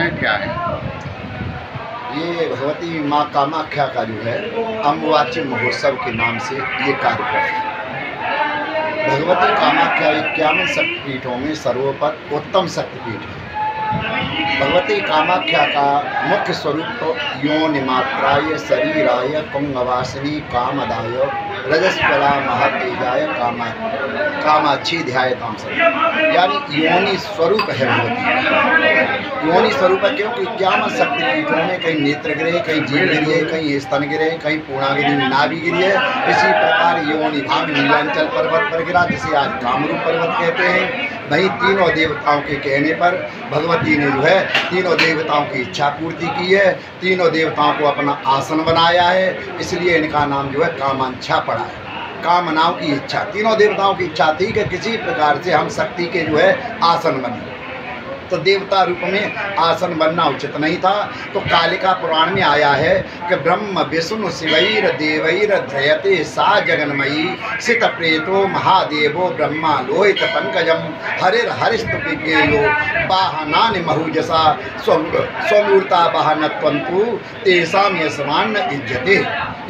हैं, क्या है? ये भगवती माँ कामाख्या का जो है अम्बुवाची महोत्सव के नाम से ये कार्यक्रम है। भगवती कामाख्या 51 शक्तिपीठों में सर्वोपरि उत्तम शक्तिपीठ है। भगवती कामाख्या का मुख्य स्वरूप तो योनिमात्राय शरीराय कुंभवासिनी कामदाय रजस्वला महातेजाय कामाक्षी ध्यायताम सर्वदा, यानी योनि स्वरूप है भगवती। योनि स्वरूप है क्योंकि 51 शक्तिपीठों में कहीं नेत्रगिरे, कहीं जीवगिरी है, कहीं स्तनगिरे, कहीं पूर्णागिरी नाभिगिरी है। इसी प्रकार योनि भाग नीलांचल पर्वत पर गिरा, जिसे आज कामरूप पर्वत कहते हैं। वहीं तीनों देवताओं के कहने पर भगवती ने जो है तीनों देवताओं की इच्छा पूर्ति की है, तीनों देवताओं को अपना आसन बनाया है, इसलिए इनका नाम जो है कामांछा पड़ा है। कामनाओं की इच्छा, तीनों देवताओं की इच्छा थी कि किसी प्रकार से हम शक्ति के जो है आसन बने, तो देवता रूप में आसन बनना उचित नहीं था। तो कालिका पुराण में आया है कि ब्रह्म विष्णु शिवैर देवैर ध्रयते सा जगन्मयी सित प्रेतो महादेवो ब्रह्मा लोहित पंकजम हरिर हरिस्तुपिज्ञेयो बाहनानि महुजसा स्वमूर्ता बाहनत्वंतु तेषाम यशमान इज्जते,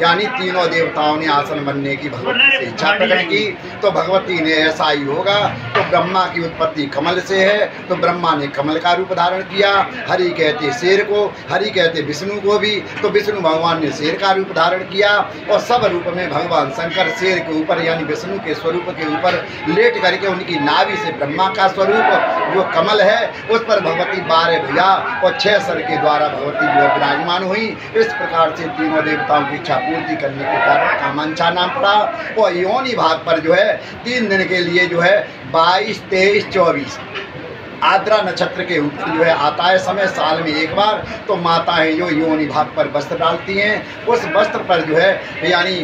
यानी तीनों देवताओं ने आसन बनने की भगवती से इच्छा प्रकट की। तो भगवती ने ऐसा ही होगा, तो ब्रह्मा की उत्पत्ति कमल से है, तो ब्रह्मा ने कमल का रूप धारण किया। हरि कहते शेर को, हरि कहते विष्णु को भी, तो विष्णु भगवान ने शेर का रूप धारण किया। और सब रूप में भगवान शंकर शेर के ऊपर यानी विष्णु के स्वरूप के ऊपर लेट करके उनकी नाभि से ब्रह्मा का स्वरूप जो कमल है उस पर भगवती 12 भुजा और 6 सर के द्वारा भगवती जो विराजमान हुई। इस प्रकार से तीनों देवताओं की इच्छा पूर्ति करने के कारण कामांछा नाम पड़ा। और योनि भाग पर जो है 3 दिन के लिए जो है 22, 23, 24 आद्रा नक्षत्र के ऊपर जो है आता है समय, साल में एक बार। तो माताएं जो योनि भाग पर वस्त्र डालती हैं, उस वस्त्र पर जो है यानी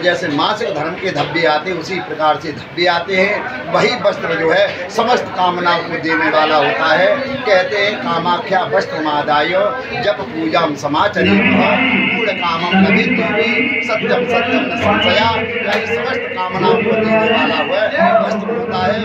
जैसे मासिक धर्म के धब्बे आते उसी प्रकार से धब्बे आते हैं। वही वस्त्र जो है समस्त कामनाओं को देने वाला होता है। कहते हैं कामाख्या वस्त्र मादाय जब पूजा समाचरी पूर्ण कामम नभी सत्यम सत्यम न संशया, यानी समस्त कामनाओं को देने वाला हुआ वस्त्र होता है।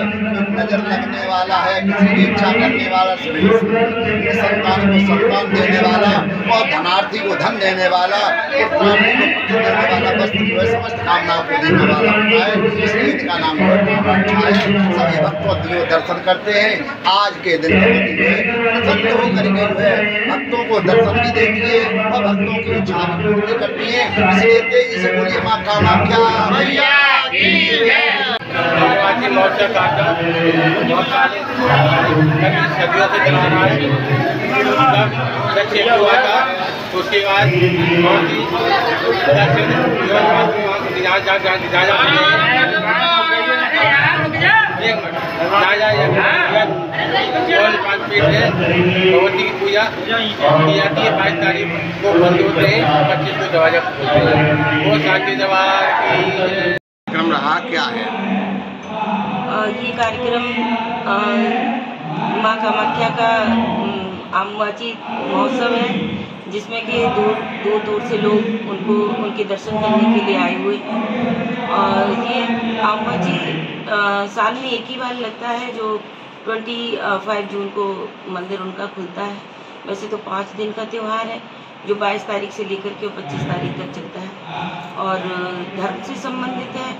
नजर लगने वाला है, किसी इच्छा करने वाला, संतान को संतान देने वाला और धनार्थी को धन देने वाला, पुत्रार्थी को पुत्र देने वाला वस्त्र जो है समस्त कामनाओं को देने वाला होता है। इसलिए इनका नाम कामाख्या है। सभी भक्तों जो दर्शन करते हैं आज के दिन प्रसन्न होकर के जो है भक्तों को दर्शन भी देती है और भक्तों की इच्छा भी पूर्ति करती है। इसलिए तेजी से बोलिए माँ कामाख्या मैया की जय। मोर्चा काटा बहुत सारे सदियों से चला रहा है। हुआ था उसके बाद बहुत ही भगवती की पूजा की जाती है। 22 तारीख को बंद होते हैं, 25 को दरवाजा खोलते हैं। वो शांति दरबार की क्रम रहा, क्या है ये कार्यक्रम माँ कामाख्या का अम्बुवाची महोत्सव है, जिसमें कि दूर दूर से लोग उनके दर्शन करने के लिए आए हुए हैं। और ये अम्बुवाची साल में एक ही बार लगता है, जो 25 जून को मंदिर उनका खुलता है। वैसे तो 5 दिन का त्यौहार है, जो 22 तारीख से लेकर के 25 तारीख तक चलता है और धर्म से संबंधित है।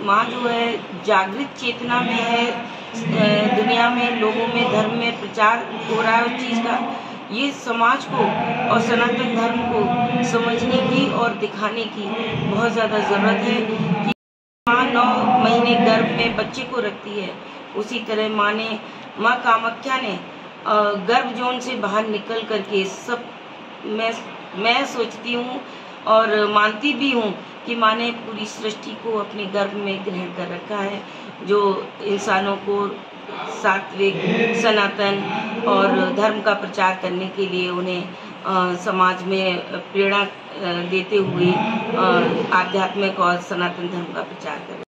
माँ जो है जागृत चेतना में है, दुनिया में लोगों में धर्म में प्रचार हो रहा है उस चीज़ का। ये समाज को और सनातन धर्म को समझने की और दिखाने की बहुत ज़्यादा ज़रूरत है कि माँ 9 महीने गर्भ में बच्चे को रखती है, उसी तरह माँ कामाख्या ने गर्भ जोन से बाहर निकल करके सब मैं सोचती हूँ और मानती भी हूँ कि माँ ने पूरी सृष्टि को अपने गर्भ में ग्रहण कर रखा है, जो इंसानों को सात्विक सनातन और धर्म का प्रचार करने के लिए उन्हें समाज में प्रेरणा देते हुए आध्यात्मिक और सनातन धर्म का प्रचार करें।